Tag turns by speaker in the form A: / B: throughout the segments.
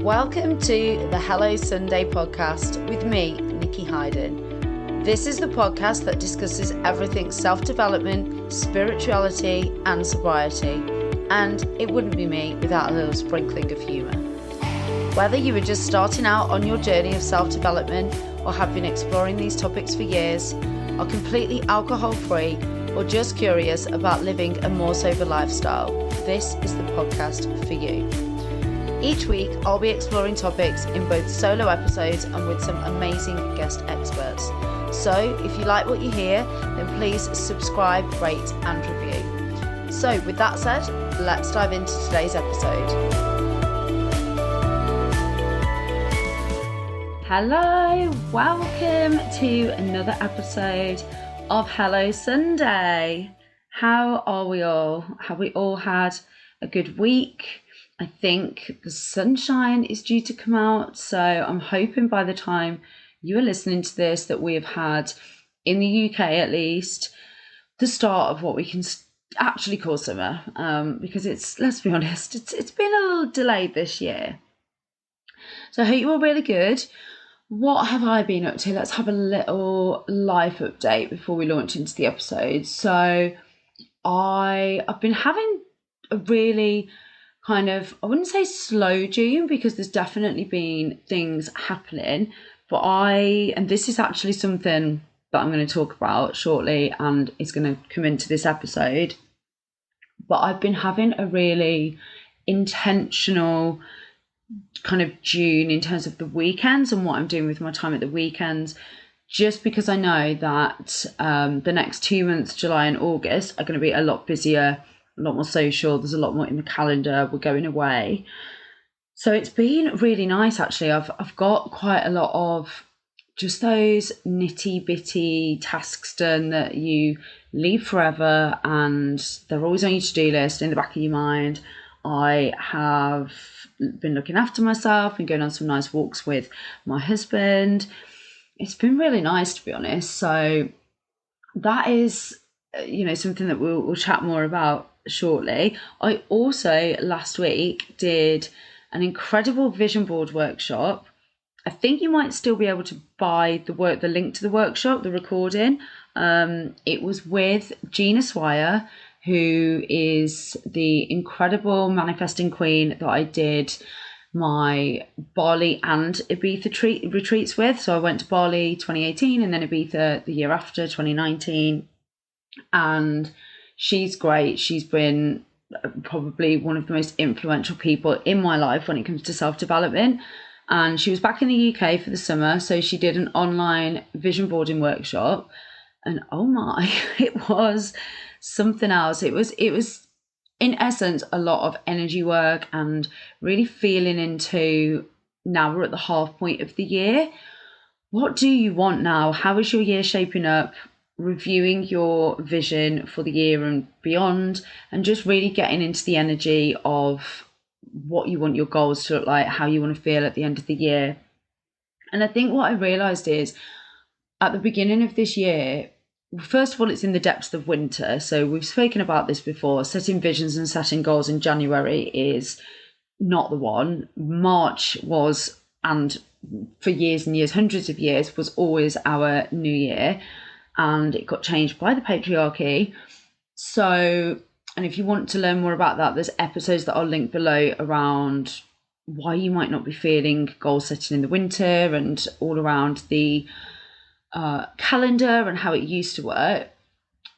A: Welcome to the Hello Sunday podcast with me, Nikki Hayden. This is the podcast that discusses everything self-development, spirituality and sobriety. And it wouldn't be me without a little sprinkling of humour. Whether you are just starting out on your journey of self-development or have been exploring these topics for years, are completely alcohol-free or just curious about living a more sober lifestyle, this is the podcast for you. Each week, I'll be exploring topics in both solo episodes and with some amazing guest experts. So if you like what you hear, then please subscribe, rate and review. So with that said, let's dive into today's episode. Hello, welcome to another episode of Hello Sunday. How are we all? Have we all had a good week? I think the sunshine is due to come out, so I'm hoping by the time you are listening to this that we have had, in the UK at least, the start of what we can actually call summer, because let's be honest, it's been a little delayed this year. So I hope you're all really good. What have I been up to? Let's have a little life update before we launch into the episode. So I've been having a really kind of, I wouldn't say slow June because there's definitely been things happening, but and this is actually something that I'm going to talk about shortly and it's going to come into this episode, but I've been having a really intentional kind of June in terms of the weekends and what I'm doing with my time at the weekends, just because I know that the next 2 months, July and August, are going to be a lot busier, a lot more social. There's a lot more in the calendar. We're going away. So it's been really nice, actually. I've got quite a lot of just those nitty bitty tasks done that you leave forever and they're always on your to-do list in the back of your mind. I have been looking after myself and going on some nice walks with my husband. It's been really nice, to be honest. So that is, something that we'll chat more about shortly. I also last week did an incredible vision board workshop. I think you might still be able to buy the link to the workshop, the recording. It was with Gina Swire, who is the incredible manifesting queen that I did my Bali and Ibiza retreats with. So I went to Bali 2018 and then Ibiza the year after, 2019. And she's great. She's been probably one of the most influential people in my life when it comes to self-development. And she was back in the UK for the summer. So she did an online vision boarding workshop. And oh my, it was something else. It was in essence a lot of energy work and really feeling into, now we're at the half point of the year. What do you want now? How is your year shaping up? Reviewing your vision for the year and beyond, and just really getting into the energy of what you want your goals to look like, how you want to feel at the end of the year. And I think what I realized is at the beginning of this year, first of all, it's in the depths of winter. So we've spoken about this before. Setting visions and setting goals in January is not the one. March was, and for years and years, hundreds of years, was always our new year. And it got changed by the patriarchy. So, and if you want to learn more about that, there's episodes that I'll link below around why you might not be feeling goal setting in the winter and all around the calendar and how it used to work.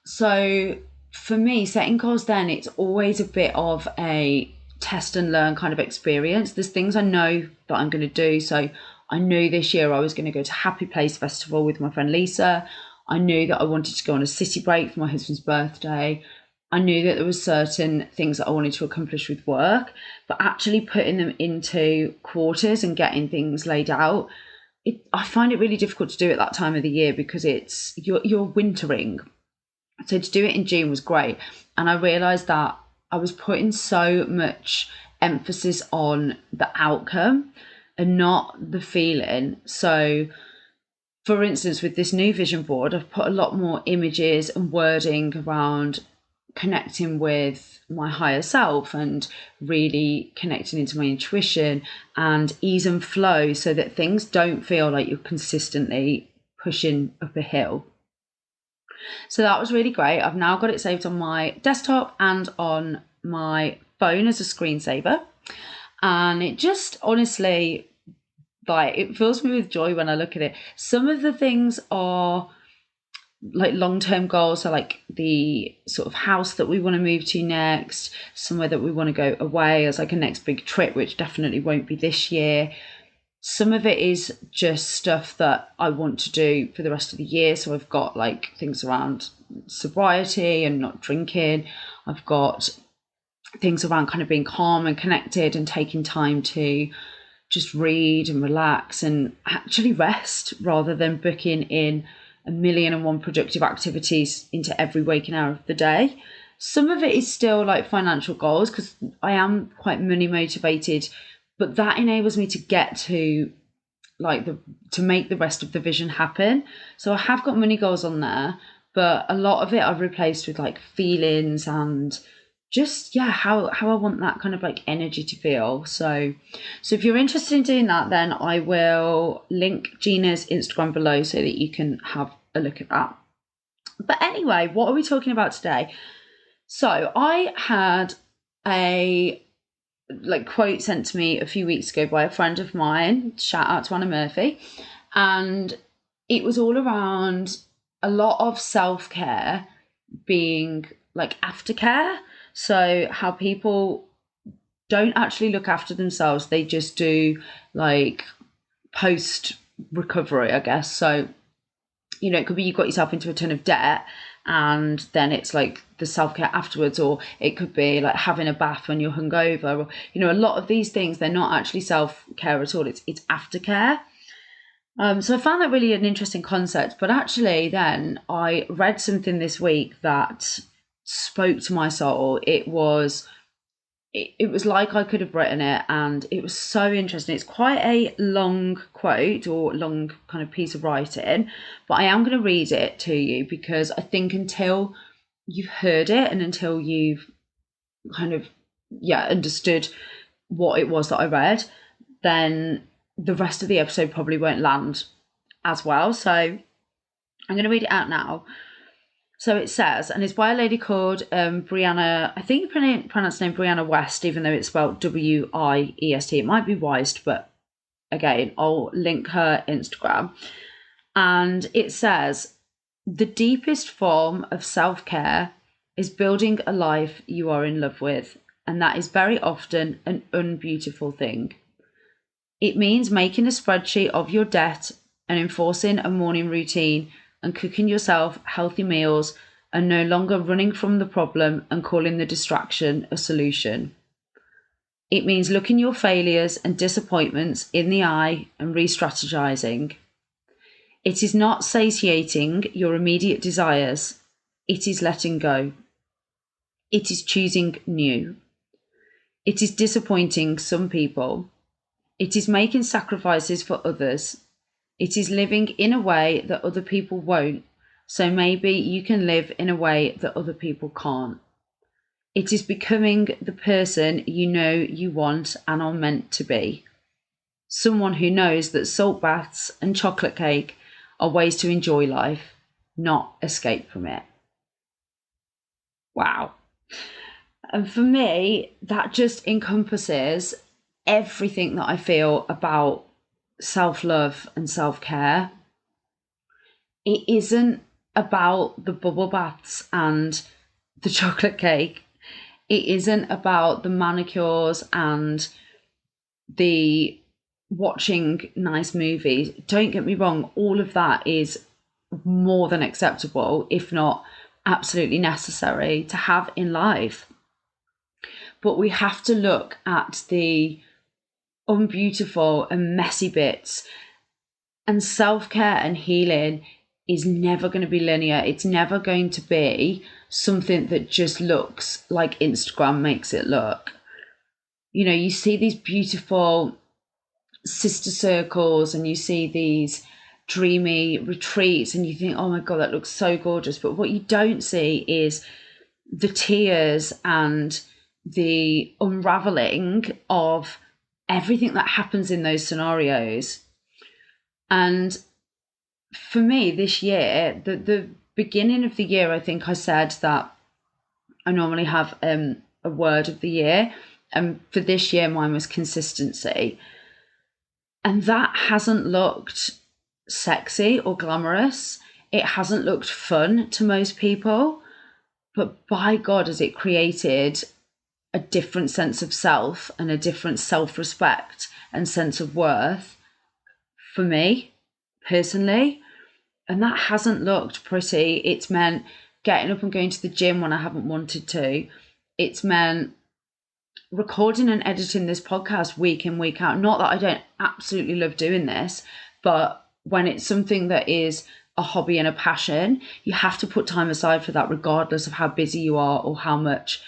A: So for me, setting goals then, it's always a bit of a test and learn kind of experience. There's things I know that I'm going to do. So I knew this year I was going to go to Happy Place Festival with my friend Lisa. I knew that I wanted to go on a city break for my husband's birthday. I knew that there was certain things that I wanted to accomplish with work, but actually putting them into quarters and getting things laid out, I find it really difficult to do at that time of the year because you're wintering. So to do it in June was great. And I realised that I was putting so much emphasis on the outcome and not the feeling. So for instance, with this new vision board, I've put a lot more images and wording around connecting with my higher self and really connecting into my intuition and ease and flow so that things don't feel like you're consistently pushing up a hill. So that was really great. I've now got it saved on my desktop and on my phone as a screensaver. And it just honestly, like, it fills me with joy when I look at it. Some of the things are like long-term goals, so like the sort of house that we want to move to next, somewhere that we want to go away as like a next big trip, which definitely won't be this year. Some of it is just stuff that I want to do for the rest of the year. So I've got like things around sobriety and not drinking. I've got things around kind of being calm and connected and taking time to just read and relax and actually rest rather than booking in 1,000,001 productive activities into every waking hour of the day. Some of it is still like financial goals because I am quite money motivated, but that enables me to get to to make the rest of the vision happen. So I have got money goals on there, but a lot of it I've replaced with like feelings and just how I want that kind of like energy to feel. So if you're interested in doing that, then I will link Gina's Instagram below so that you can have a look at that. But anyway, what are we talking about today? So I had a quote sent to me a few weeks ago by a friend of mine, shout out to Anna Murphy, and it was all around a lot of self-care being like aftercare. So how people don't actually look after themselves, they just do like post recovery, I guess. So it could be you got yourself into a ton of debt and then it's like the self-care afterwards, or it could be like having a bath when you're hungover, or a lot of these things, they're not actually self-care at all, it's aftercare. So I found that really an interesting concept, but actually then I read something this week that spoke to my soul. It was like I could have written it, and it was so interesting. It's quite a long quote or long kind of piece of writing, but I am going to read it to you because I think until you've heard it and until you've kind of understood what it was that I read, then the rest of the episode probably won't land as well. So I'm going to read it out now. So it says, and it's by a lady called Brianna, I think you pronounce the name Brianna West, even though it's spelled Wiest. It might be Weist, but again, I'll link her Instagram. And it says, the deepest form of self-care is building a life you are in love with, and that is very often an unbeautiful thing. It means making a spreadsheet of your debt and enforcing a morning routine and cooking yourself healthy meals and no longer running from the problem and calling the distraction a solution. It means looking your failures and disappointments in the eye and re-strategizing. It is not satiating your immediate desires. It is letting go. It is choosing new. It is disappointing some people. It is making sacrifices for others. It is living in a way that other people won't, so maybe you can live in a way that other people can't. It is becoming the person you know you want and are meant to be. Someone who knows that salt baths and chocolate cake are ways to enjoy life, not escape from it. Wow. And for me, that just encompasses everything that I feel about self-love and self-care. It isn't about the bubble baths and the chocolate cake. It isn't about the manicures and the watching nice movies. Don't get me wrong, all of that is more than acceptable, if not absolutely necessary to have in life. But we have to look at the unbeautiful and messy bits. And self-care and healing is never going to be linear. It's never going to be something that just looks like Instagram makes it look. You see these beautiful sister circles and you see these dreamy retreats and you think, oh my God, that looks so gorgeous. But what you don't see is the tears and the unraveling of everything that happens in those scenarios. And for me this year, the beginning of the year, I think I said that I normally have a word of the year. And for this year, mine was consistency. And that hasn't looked sexy or glamorous. It hasn't looked fun to most people. But by God, has it created a different sense of self and a different self-respect and sense of worth for me personally. And that hasn't looked pretty. It's meant getting up and going to the gym when I haven't wanted to. It's meant recording and editing this podcast week in, week out. Not that I don't absolutely love doing this, but when it's something that is a hobby and a passion, you have to put time aside for that, regardless of how busy you are or how much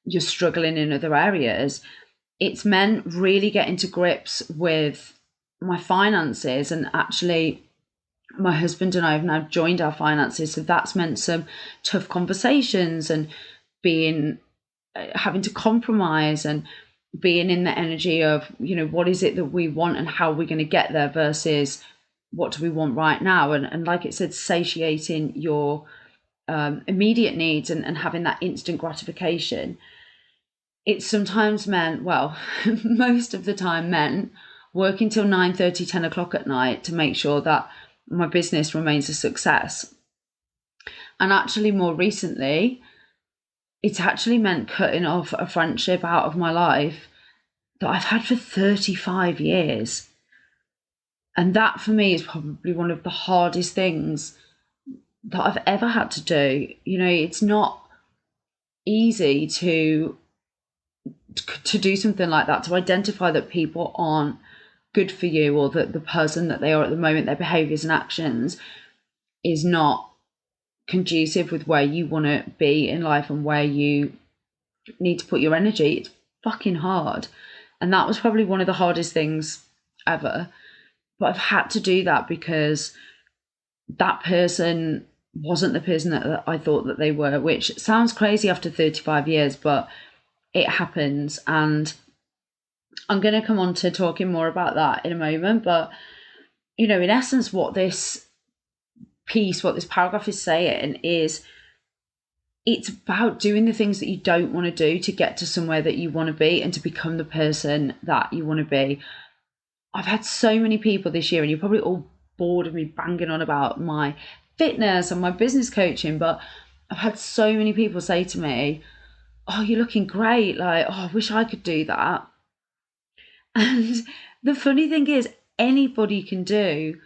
A: you're struggling in other areas. It's meant really getting to grips with my finances, and actually my husband and I have now joined our finances. So that's meant some tough conversations and having to compromise and being in the energy of, what is it that we want and how we're going to get there versus what do we want right now. And like it said, satiating your immediate needs and having that instant gratification. It's sometimes meant, well, most of the time meant working till 9:30, 10 o'clock at night to make sure that my business remains a success. And actually more recently, it's actually meant cutting off a friendship out of my life that I've had for 35 years. And that for me is probably one of the hardest things that I've ever had to do. It's not easy to do something like that, to identify that people aren't good for you, or that the person that they are at the moment, their behaviors and actions is not conducive with where you want to be in life and where you need to put your energy. It's fucking hard. And that was probably one of the hardest things ever. But I've had to do that because that person wasn't the person that I thought that they were, which sounds crazy after 35 years, but it happens. And I'm going to come on to talking more about that in a moment. But, in essence, what this paragraph is saying is it's about doing the things that you don't want to do to get to somewhere that you want to be and to become the person that you want to be. I've had so many people this year, and you're probably all bored of me banging on about my fitness and my business coaching, but I've had so many people say to me, "Oh, you're looking great. Like, oh, I wish I could do that." And the funny thing is, anybody can do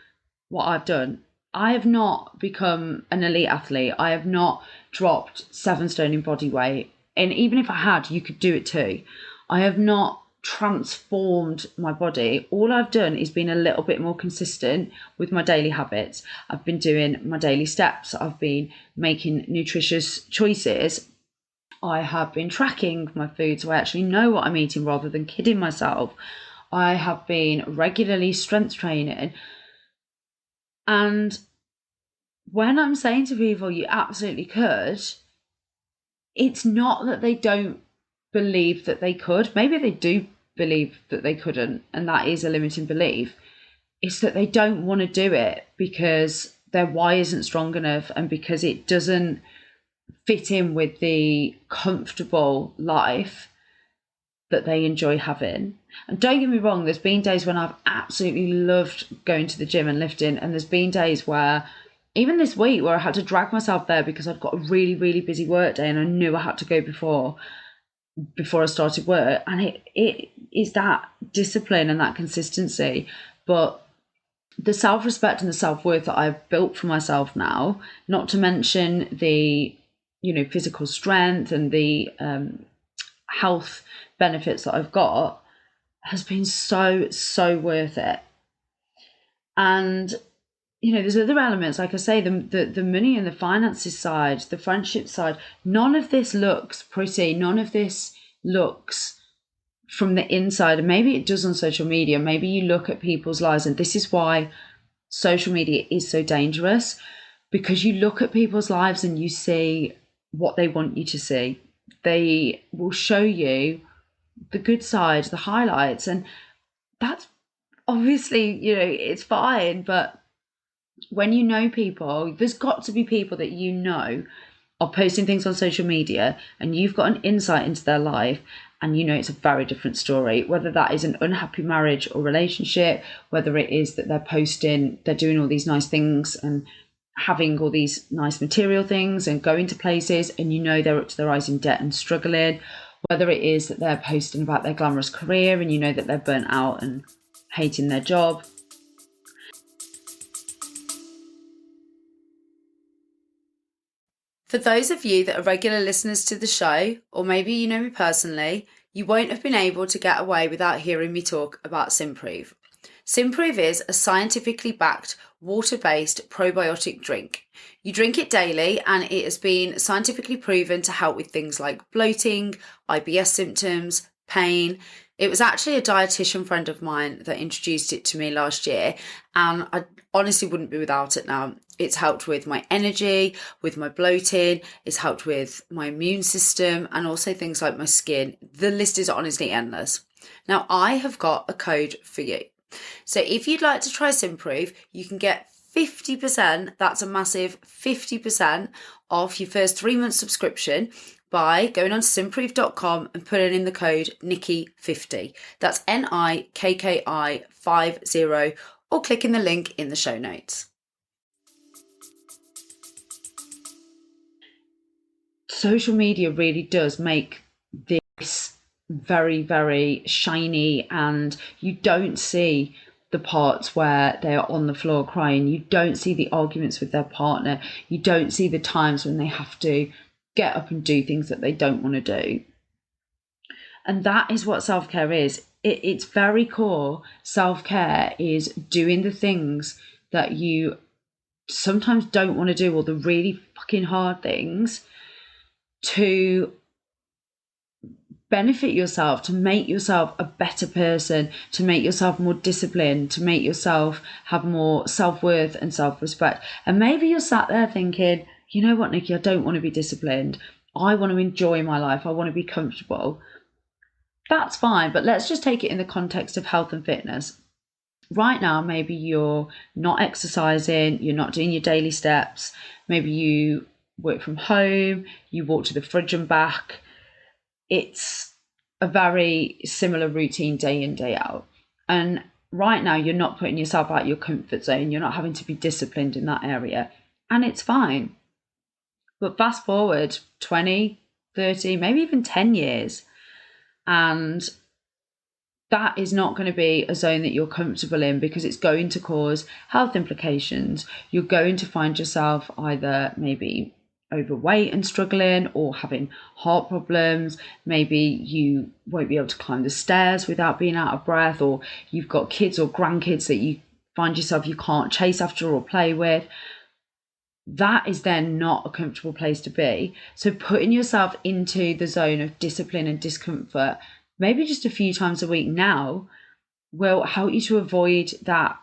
A: what I've done. I have not become an elite athlete. I have not dropped 7 stone in body weight. And even if I had, you could do it too. I have not transformed my body. All I've done is been a little bit more consistent with my daily habits. I've been doing my daily steps. I've been making nutritious choices. I have been tracking my food so I actually know what I'm eating rather than kidding myself. I have been regularly strength training. And when I'm saying to people, you absolutely could, it's not that they don't believe that they could. Maybe they do believe that they couldn't, and that is a limiting belief. It's that they don't want to do it because their why isn't strong enough and because it doesn't fit in with the comfortable life that they enjoy having. And don't get me wrong, there's been days when I've absolutely loved going to the gym and lifting, and there's been days where, even this week, where I had to drag myself there because I'd got a really, really busy work day and I knew I had to go before I started work. And it is that discipline and that consistency. But the self-respect and the self-worth that I've built for myself now, not to mention the, physical strength and the health benefits that I've got, has been so, so worth it. And there's other elements, like I say, the money and the finances side, the friendship side. None of this looks pretty. None of this looks from the inside. And maybe it does on social media. Maybe you look at people's lives, and this is why social media is so dangerous, because you look at people's lives and you see what they want you to see. They will show you the good side, the highlights, and that's obviously, it's fine. But when you know people, there's got to be people that are posting things on social media and you've got an insight into their life, and it's a very different story, whether that is an unhappy marriage or relationship, whether it is that they're doing all these nice things and having all these nice material things and going to places, and they're up to their eyes in debt and struggling, whether it is that they're posting about their glamorous career and that they're burnt out and hating their job.
B: For those of you that are regular listeners to the show, or maybe you know me personally, you won't have been able to get away without hearing me talk about Simprove. Simprove is a scientifically backed, water-based probiotic drink. You drink it daily and it has been scientifically proven to help with things like bloating, IBS symptoms, pain. It was actually a dietitian friend of mine that introduced it to me last year, and I honestly wouldn't be without it now. It's helped with my energy, with my bloating, it's helped with my immune system, and also things like my skin. The list is honestly endless. Now, I have got a code for you. So if you'd like to try Simprove, you can get 50%, that's a massive 50% off your first 3 month subscription by going on to simprove.com and putting in the code Nikki50. That's NIKKI50, or clicking the link in the show notes.
A: Social media really does make this very, very shiny, and you don't see the parts where they are on the floor crying. You don't see the arguments with their partner. You don't see the times when they have to get up and do things that they don't want to do. And that is what self-care is. It's very core. Self-care is doing the things that you sometimes don't want to do, or the really fucking hard things, to benefit yourself, to make yourself a better person, to make yourself more disciplined, to make yourself have more self-worth and self-respect. And maybe you're sat there thinking, you know what, Nikki, I don't want to be disciplined. I want to enjoy my life. I want to be comfortable. That's fine, but let's just take it in the context of health and fitness. Right now, maybe you're not exercising, you're not doing your daily steps, maybe you work from home, you walk to the fridge and back. It's a very similar routine day in, day out. And right now, you're not putting yourself out of your comfort zone. You're not having to be disciplined in that area. And it's fine. But fast forward 20, 30, maybe even 10 years, and that is not going to be a zone that you're comfortable in, because it's going to cause health implications. You're going to find yourself either maybe overweight and struggling, or having heart problems. Maybe you won't be able to climb the stairs without being out of breath, or you've got kids or grandkids that you find yourself you can't chase after or play with. That is then not a comfortable place to be. So putting yourself into the zone of discipline and discomfort, maybe just a few times a week now, will help you to avoid that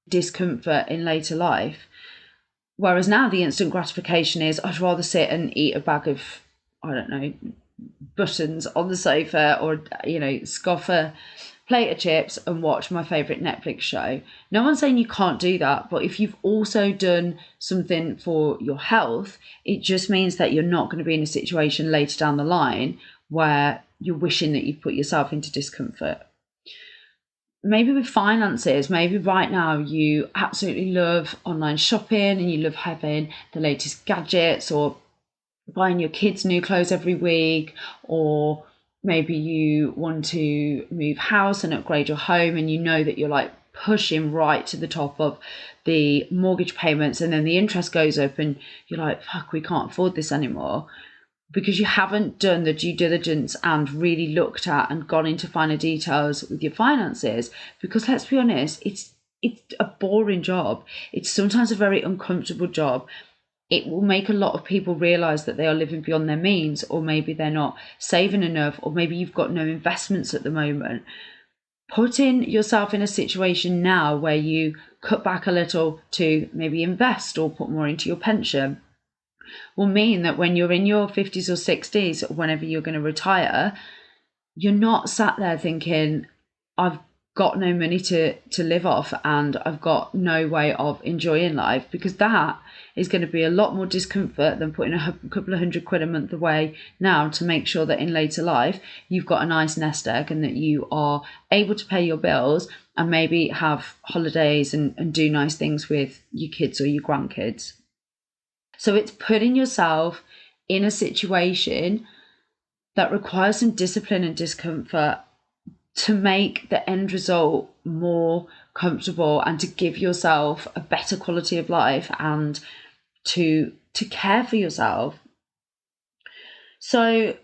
A: discomfort in later life. Whereas now the instant gratification is, I'd rather sit and eat a bag of, I don't know, buttons on the sofa, or, scoff a plate of chips and watch my favourite Netflix show. No one's saying you can't do that, but if you've also done something for your health, it just means that you're not going to be in a situation later down the line where you're wishing that you'd put yourself into discomfort. Maybe with finances, maybe right now you absolutely love online shopping and you love having the latest gadgets, or buying your kids new clothes every week, or maybe you want to move house and upgrade your home, and you know that you're like pushing right to the top of the mortgage payments, and then the interest goes up and you're like, fuck, we can't afford this anymore, because you haven't done the due diligence and really looked at and gone into finer details with your finances. Because let's be honest, it's a boring job. It's sometimes a very uncomfortable job. It will make a lot of people realize that they are living beyond their means, or maybe they're not saving enough, or maybe you've got no investments at the moment. Putting yourself in a situation now where you cut back a little to maybe invest or put more into your pension, will mean that when you're in your 50s or 60s, or whenever you're going to retire, you're not sat there thinking, I've got no money to live off and I've got no way of enjoying life, because that is going to be a lot more discomfort than putting a couple of £100 a month away now to make sure that in later life you've got a nice nest egg and that you are able to pay your bills and maybe have holidays and do nice things with your kids or your grandkids. So it's putting yourself in a situation that requires some discipline and discomfort to make the end result more comfortable and to give yourself a better quality of life and to care for yourself. So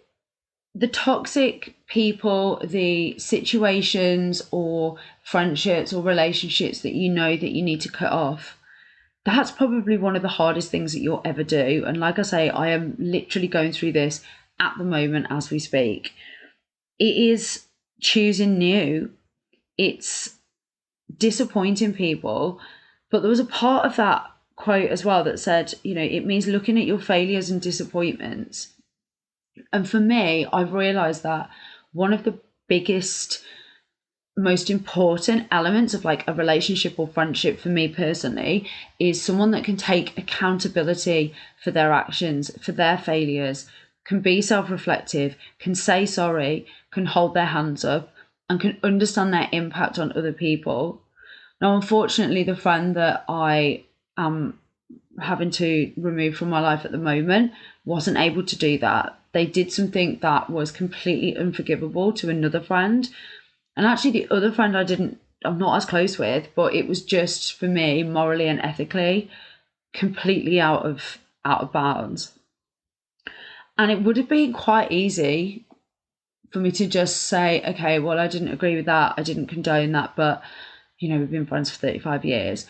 A: the toxic people, the situations or friendships or relationships that you know that you need to cut off, that's probably one of the hardest things that you'll ever do. And like I say, I am literally going through this at the moment as we speak. It is choosing new. It's disappointing people. But there was a part of that quote as well that said, it means looking at your failures and disappointments. And for me, I've realized that one of the biggest, most important elements of like a relationship or friendship for me personally is someone that can take accountability for their actions, for their failures, can be self-reflective, can say sorry, can hold their hands up, and can understand their impact on other people. Now, unfortunately, the friend that I am having to remove from my life at the moment wasn't able to do that. They did something that was completely unforgivable to another friend. And actually the other friend I'm not as close with, but it was just for me, morally and ethically, completely out of bounds. And it would have been quite easy for me to just say, okay, well, I didn't agree with that. I didn't condone that, but, we've been friends for 35 years.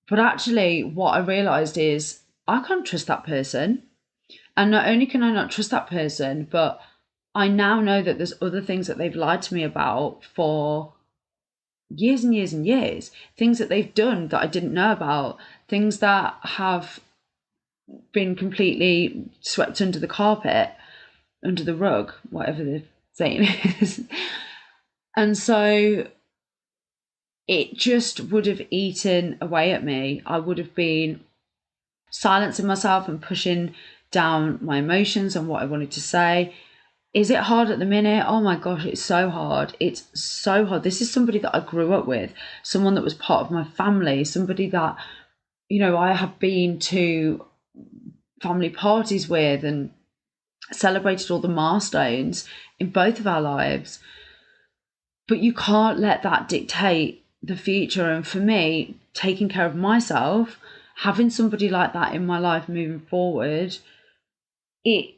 A: But actually what I realized is I can't trust that person. And not only can I not trust that person, but I now know that there's other things that they've lied to me about for years and years and years. Things that they've done that I didn't know about. Things that have been completely swept under the carpet, under the rug, whatever the saying is. And so it just would have eaten away at me. I would have been silencing myself and pushing down my emotions and what I wanted to say. Is it hard at the minute? Oh my gosh, it's so hard. It's so hard. This is somebody that I grew up with, someone that was part of my family, somebody that, I have been to family parties with and celebrated all the milestones in both of our lives. But you can't let that dictate the future. And for me, taking care of myself, having somebody like that in my life moving forward, it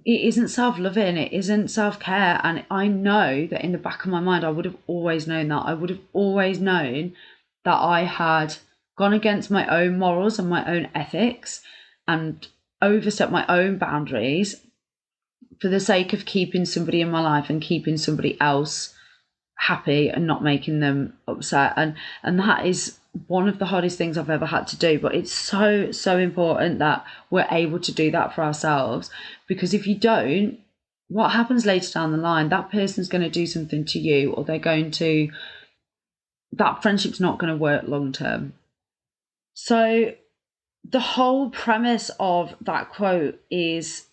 A: isn't self-loving, it isn't self-care. And I know that in the back of my mind, I would have always known that. I would have always known that I had gone against my own morals and my own ethics and overstepped my own boundaries for the sake of keeping somebody in my life and keeping somebody else happy and not making them upset. And that is one of the hardest things I've ever had to do, but it's so important that we're able to do that for ourselves, because if you don't, what happens later down the line, that person's going to do something to you, or that friendship's not going to work long term. So the whole premise of that quote is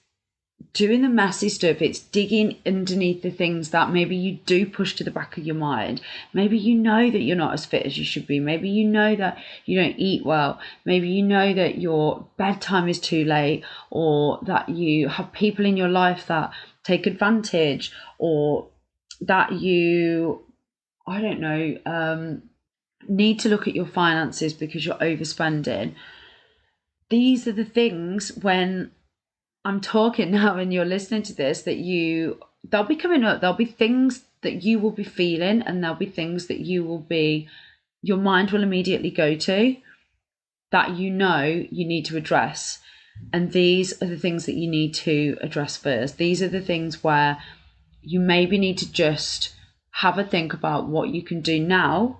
A: doing the messy stuff. It's digging underneath the things that maybe you do push to the back of your mind. Maybe you know that you're not as fit as you should be. Maybe you know that you don't eat well. Maybe you know that your bedtime is too late, or that you have people in your life that take advantage, or that you, I don't know, need to look at your finances because you're overspending. These are the things, when I'm talking now and you're listening to this, that they'll be coming up. There'll be things that you will be feeling, and there'll be things that your mind will immediately go to that you need to address. And these are the things that you need to address first. These are the things where you maybe need to just have a think about what you can do now.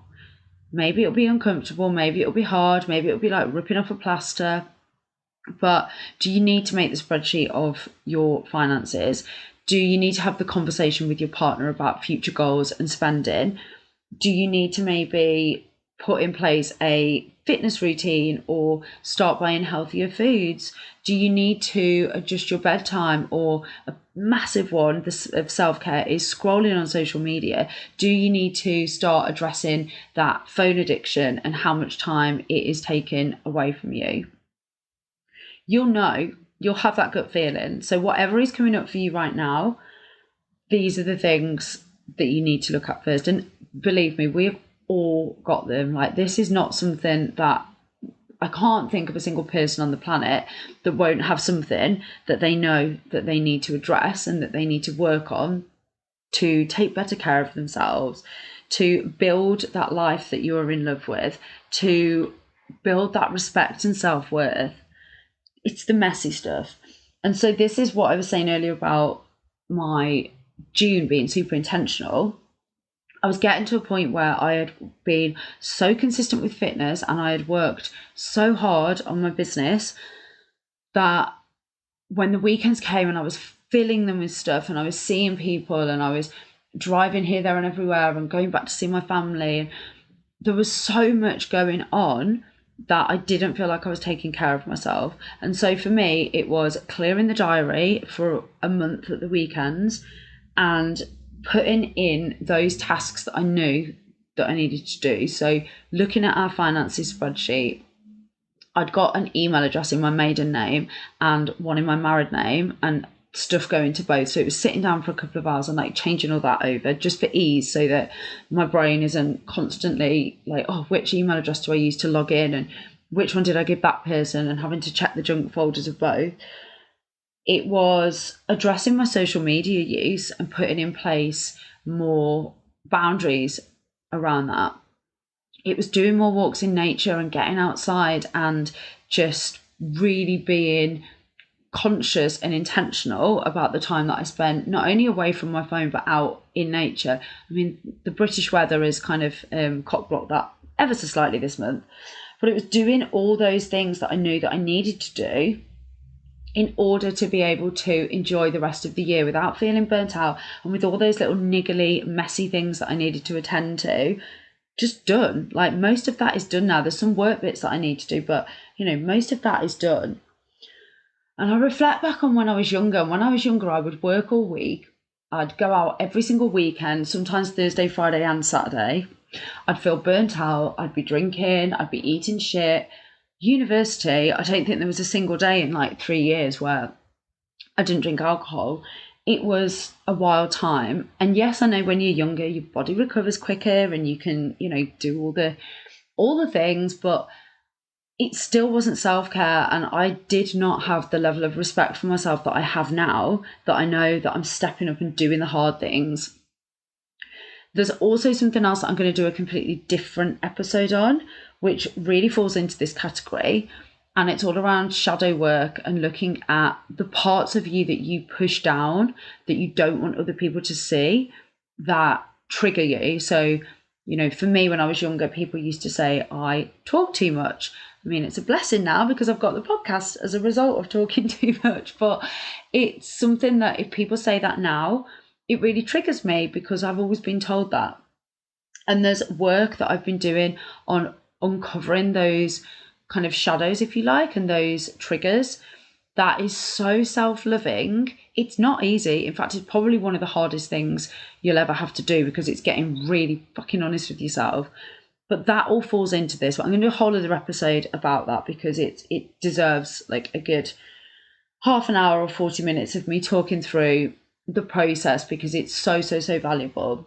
A: Maybe it'll be uncomfortable, maybe it'll be hard, maybe it'll be like ripping off a plaster, But do you need to make the spreadsheet of your finances? Do you need to have the conversation with your partner about future goals and spending? Do you need to maybe put in place a fitness routine or start buying healthier foods? Do you need to adjust your bedtime? Or a massive one of self-care is scrolling on social media. Do you need to start addressing that phone addiction and how much time it is taking away from you? You'll have that gut feeling. So whatever is coming up for you right now, these are the things that you need to look at first. And believe me, we've all got them. Like, this is not something that I can't think of a single person on the planet that won't have something that they know that they need to address and that they need to work on to take better care of themselves, to build that life that you are in love with, to build that respect and self-worth. It's the messy stuff. And so this is what I was saying earlier about my June being super intentional. I was getting to a point where I had been so consistent with fitness and I had worked so hard on my business that when the weekends came and I was filling them with stuff and I was seeing people and I was driving here, there and everywhere and going back to see my family, and there was so much going on that I didn't feel like I was taking care of myself. And so for me, it was clearing the diary for a month at the weekends and putting in those tasks that I knew that I needed to do. So looking at our finances spreadsheet, I'd got an email address in my maiden name and one in my married name and stuff going to both. So it was sitting down for a couple of hours and like changing all that over just for ease, so that my brain isn't constantly like, oh, which email address do I use to log in and which one did I give that person, and having to check the junk folders of both. It was addressing my social media use and putting in place more boundaries around that. It was doing more walks in nature and getting outside and just really being conscious and intentional about the time that I spent not only away from my phone but out in nature. I mean, the British weather is kind of cock-blocked that ever so slightly this month, but it was doing all those things that I knew that I needed to do in order to be able to enjoy the rest of the year without feeling burnt out, and with all those little niggly messy things that I needed to attend to just done. Like, most of that is done now. There's some work bits that I need to do, but most of that is done. And I reflect back on when I was younger. And when I was younger, I would work all week. I'd go out every single weekend, sometimes Thursday, Friday and Saturday. I'd feel burnt out. I'd be drinking. I'd be eating shit. University, I don't think there was a single day in like 3 years where I didn't drink alcohol. It was a wild time. And yes, I know when you're younger, your body recovers quicker and you can, do all the things, but it still wasn't self-care, and I did not have the level of respect for myself that I have now, that I know that I'm stepping up and doing the hard things. There's also something else that I'm going to do a completely different episode on, which really falls into this category, and it's all around shadow work and looking at the parts of you that you push down, that you don't want other people to see, that trigger you. So, for me, when I was younger, people used to say I talk too much. I mean, it's a blessing now because I've got the podcast as a result of talking too much, but it's something that if people say that now, it really triggers me because I've always been told that. And there's work that I've been doing on uncovering those kind of shadows, if you like, and those triggers. That is so self-loving. It's not easy. In fact, it's probably one of the hardest things you'll ever have to do because it's getting really fucking honest with yourself. But that all falls into this. But I'm going to do a whole other episode about that because it deserves like a good half an hour or 40 minutes of me talking through the process because it's so valuable.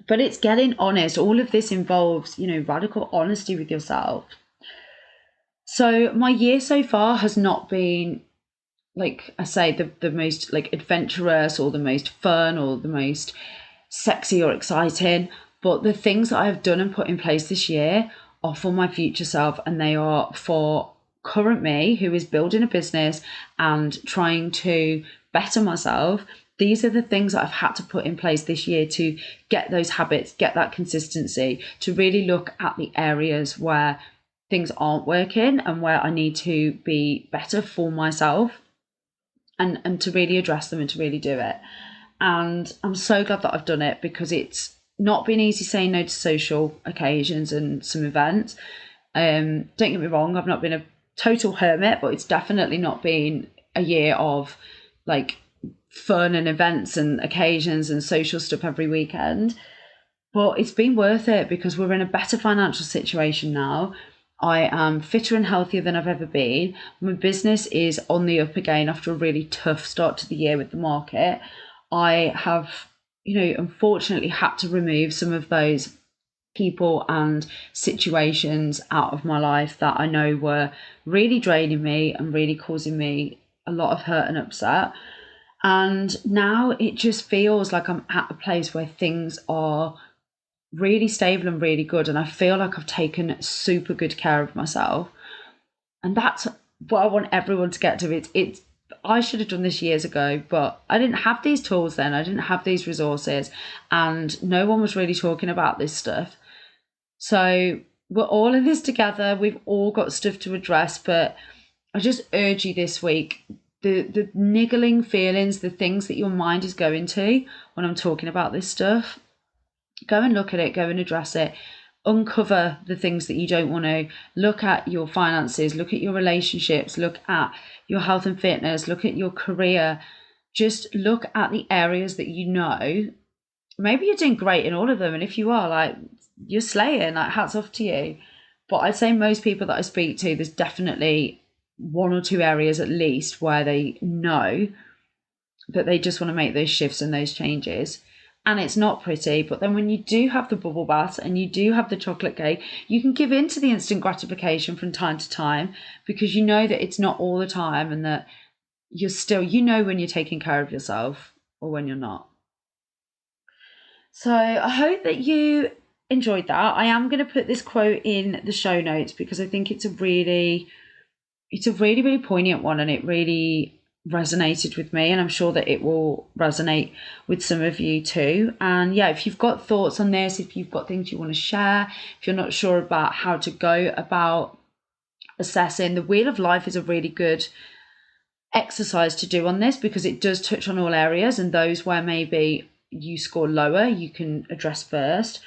A: But it's getting honest. All of this involves, radical honesty with yourself. So my year so far has not been, like I say, the most like adventurous or the most fun or the most sexy or exciting. But the things that I have done and put in place this year are for my future self, and they are for current me who is building a business and trying to better myself. These are the things that I've had to put in place this year to get those habits, get that consistency, to really look at the areas where things aren't working and where I need to be better for myself, and to really address them and to really do it. And I'm so glad that I've done it, because it's not been easy saying no to social occasions and some events. Don't get me wrong, I've not been a total hermit, but it's definitely not been a year of like fun and events and occasions and social stuff every weekend. But it's been worth it, because we're in a better financial situation now. I am fitter and healthier than I've ever been. My business is on the up again after a really tough start to the year with the market. I have, unfortunately had to remove some of those people and situations out of my life that I know were really draining me and really causing me a lot of hurt and upset. And now it just feels like I'm at a place where things are really stable and really good, and I feel like I've taken super good care of myself. And that's what I want everyone to get to. It's I should have done this years ago, but I didn't have these tools then. I didn't have these resources, and no one was really talking about this stuff. So we're all in this together. We've all got stuff to address, but I just urge you this week, the niggling feelings, the things that your mind is going to when I'm talking about this stuff, go and look at it, go and address it. Uncover the things that you don't want to. Look at your finances, look at your relationships, look at your health and fitness, look at your career. Just look at the areas that you know. Maybe you're doing great in all of them, and if you are, like, you're slaying, like, hats off to you. But I'd say most people that I speak to, there's definitely one or two areas at least where they know that they just want to make those shifts and those changes. And it's not pretty, but then when you do have the bubble bath and you do have the chocolate cake, you can give in to the instant gratification from time to time, because you know that it's not all the time, and that you're still, when you're taking care of yourself or when you're not. So I hope that you enjoyed that. I am going to put this quote in the show notes, because I think it's a really, really poignant one, and it really resonated with me, and I'm sure that it will resonate with some of you too. And yeah, if you've got thoughts on this, if you've got things you want to share, if you're not sure about how to go about assessing, the Wheel of Life is a really good exercise to do on this, because it does touch on all areas, and those where maybe you score lower, you can address first.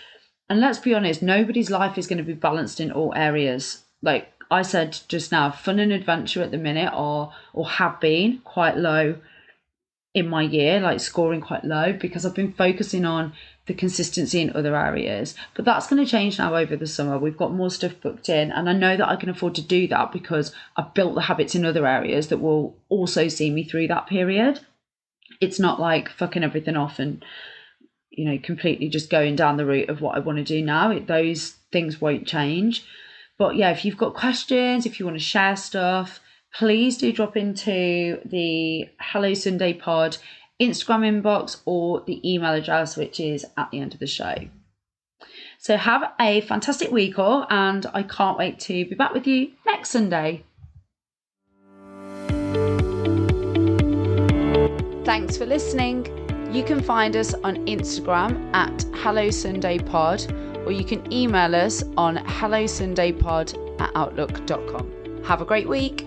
A: And let's be honest, nobody's life is going to be balanced in all areas. Like I said just now, fun and adventure at the minute or have been quite low in my year, like scoring quite low, because I've been focusing on the consistency in other areas. But that's going to change now over the summer. We've got more stuff booked in, and I know that I can afford to do that because I've built the habits in other areas that will also see me through that period. It's not like fucking everything off and completely just going down the route of what I want to do now. Those things won't change. But yeah, if you've got questions, if you want to share stuff, please do drop into the Hello Sunday Pod Instagram inbox or the email address, which is at the end of the show. So have a fantastic week all, and I can't wait to be back with you next Sunday. Thanks for listening. You can find us on Instagram at Hello Sunday Pod, or you can email us on hellosundaypod@outlook.com. Have a great week.